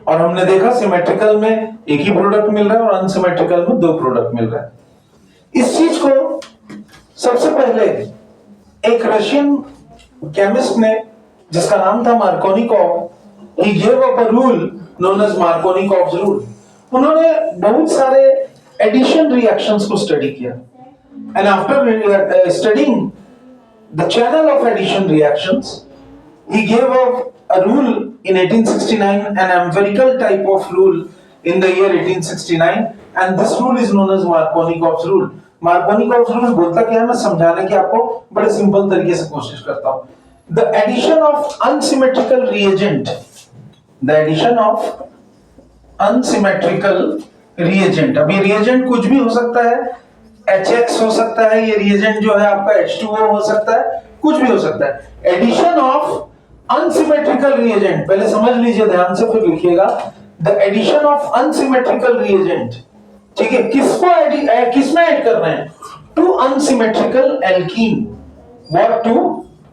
और हमने देखा सिमेट्रिकल में एक ही प्रोडक्ट मिल रहा है और अनसिमेट्रिकल में 2 प्रोडक्ट मिल रहा है। इस चीज को सबसे पहले एक रशियन केमिस्ट ने, जिसका नाम था Markovnikov, he gave up a rule known as Markovnikov's rule। उन्होंने बहुत सारे एडिशन रिएक्शंस को स्टडी किया, and after studying the channel of addition reactions, he gave up a rule in 1869, an empirical type of rule in the year 1869, and this rule is known as Markovnikov's rule। Markovnikov's rule बोलता क्या है, मैं समझाने की आपको बड़े simple तरीके से कोशिश करता हूँ। The addition of unsymmetrical reagent, the addition of unsymmetrical reagent, अब ये reagent कुछ भी हो सकता है, HX हो सकता है, ये reagent जो है आपका H2O हो सकता है, कुछ भी हो सकता है। Addition of unsymmetrical reagent, पहले समझ लीजिए ध्यान से फिर लिखिएगा। The addition of unsymmetrical reagent, ठीक है, किसमें ऐड कर रहे हैं? To unsymmetrical alkene। What to?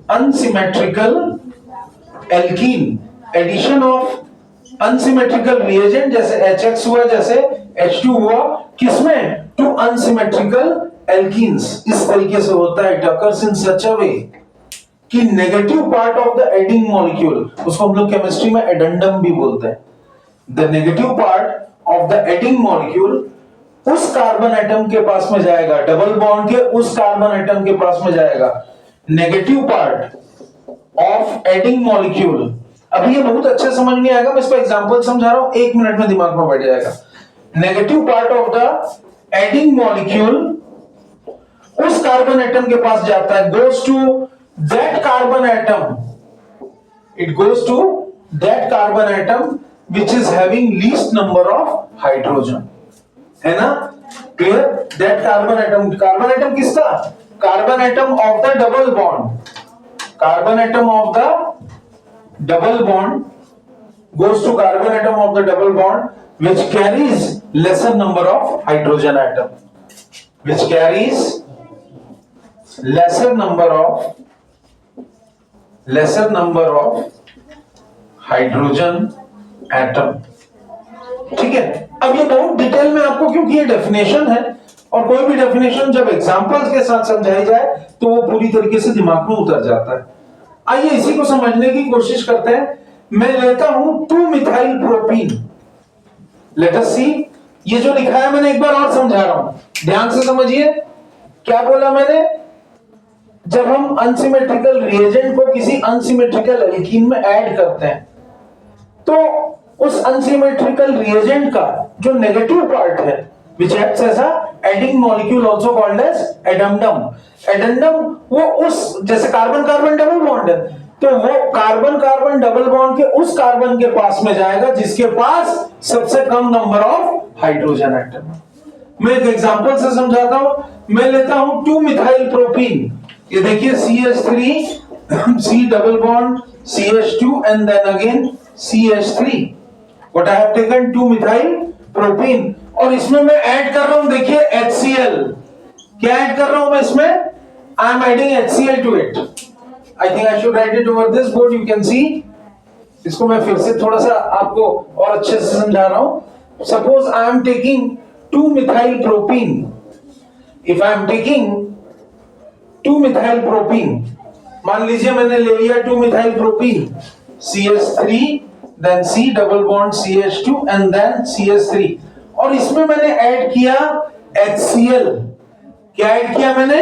Unsymmetrical alkene। Addition of unsymmetrical reagent जैसे HX हुआ, जैसे H2 हुआ, किसमें? To unsymmetrical alkenes। इस तरीके से होता है। It occurs in such a way कि negative part of the adding molecule, उसको हम लोग केमिस्ट्री में एडेंडम भी बोलते हैं। The negative part of the adding molecule उस कार्बन एटम के पास में जाएगा, डबल बॉन्ड के उस कार्बन एटम के पास में जाएगा। Negative part of adding molecule, अभी ये बहुत अच्छे समझ में आएगा, मैं इसका एग्जांपल समझा रहा हूं, 1 मिनट में दिमाग में बैठ जाएगा। Negative part of the adding molecule उस कार्बन एटम के पास जाता है, goes to that carbon atom, it goes to that carbon atom which is having least number of hydrogen, है ना? क्लियर? That carbon atom किसका? Carbon atom of the double bond, carbon atom of the double bond goes to carbon atom of the double bond which carries lesser number of hydrogen atom, which carries lesser number of hydrogen atom. ठीक है, अब ये बहुत detail में आपको, क्योंकि ये definition है और कोई भी डेफिनेशन जब एग्जांपल्स के साथ समझाई जाए तो वो पूरी तरीके से दिमाग में उतर जाता है। आइए इसी को समझने की कोशिश करते हैं। मैं लेता हूं 2 मिथाइल प्रोपीन। लेट अस सी, ये जो लिखा है मैंने एक बार और समझा रहा हूं, ध्यान से समझिए। क्या बोला मैंने? जब हम अनसिमेट्रिकल रिएजेंट को किसी अनसिमेट्रिकल एल्कीन में ऐड करते हैं तो उस अनसिमेट्रिकल रिएजेंट का जो नेगेटिव पार्ट है, which acts as a adding molecule also called as addendum, addendum वो उस, जैसे कार्बन कार्बन डबल बॉन्ड है, तो वो कार्बन कार्बन डबल बॉन्ड के उस कार्बन के पास में जाएगा जिसके पास सबसे कम नंबर ऑफ हाइड्रोजन एटम। मैं एक एग्जांपल से समझाता हूं। मैं लेता हूं 2 मिथाइल प्रोपीन, ये देखिए CH3 C double bond CH2 and then again CH3, what I have taken 2 methyl propene, और इसमें मैं ऐड कर रहा हूं, देखिए HCl। क्या ऐड कर रहा हूं मैं इसमें? I am adding HCl to it। I think I should write it over this board, you can see। इसको मैं फिर से थोड़ा सा आपको और अच्छे से समझा रहा हूं। Suppose I am taking 2 methyl propene। If I am taking 2 methyl propene, मान लीजिए मैंने ले लिया 2 methyl propene, CH3 then C double bond CH2 and then CH3, और इसमें मैंने ऐड किया HCl। क्या ऐड किया मैंने?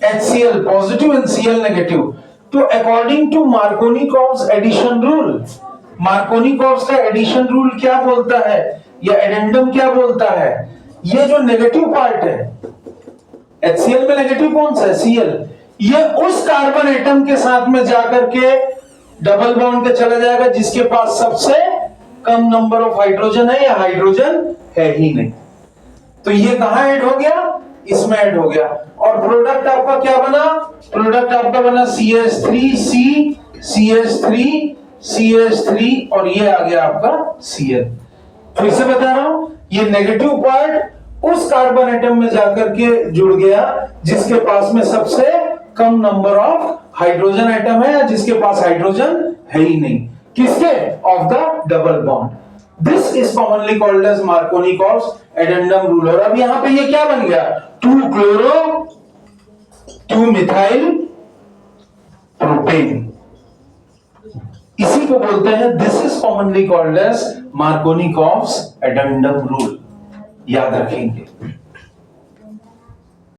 HCl positive and Cl negative. तो according to Markovnikov's addition rule, Markovnikov's का एडिशन रूल क्या बोलता है या एडेंडम क्या बोलता है? ये जो नेगेटिव पार्ट है HCl में, नेगेटिव कौन सा है? Cl। ये उस कार्बन एटम के साथ में जाकर के डबल बॉन्ड के चला जाएगा जिसके पास सबसे कम नंबर ऑफ हाइड्रोजन है या हाइड्रोजन है ही नहीं। तो ये कहां ऐड हो गया? इसमें ऐड हो गया। और प्रोडक्ट आपका क्या बना? प्रोडक्ट आपका बना CH3C CH3 CH3 और ये आ गया आपका Cl। फिर से बता रहा हूं, ये नेगेटिव पार्ट उस कार्बन एटम में जाकर के जुड़ गया जिसके पास में सबसे कम नंबर ऑफ हाइड्रोजन एटम है या जिसके पास हाइड्रोजन है ही नहीं। किसके? Of the double bond. This is commonly called as Markovnikov's addendum rule. और अब यहां पे ये क्या बन गया? 2 क्लोरो 2 मिथाइल प्रोपेन। इसी को बोलते हैं, this is commonly called as Markovnikov's addendum rule. याद रखेंगे।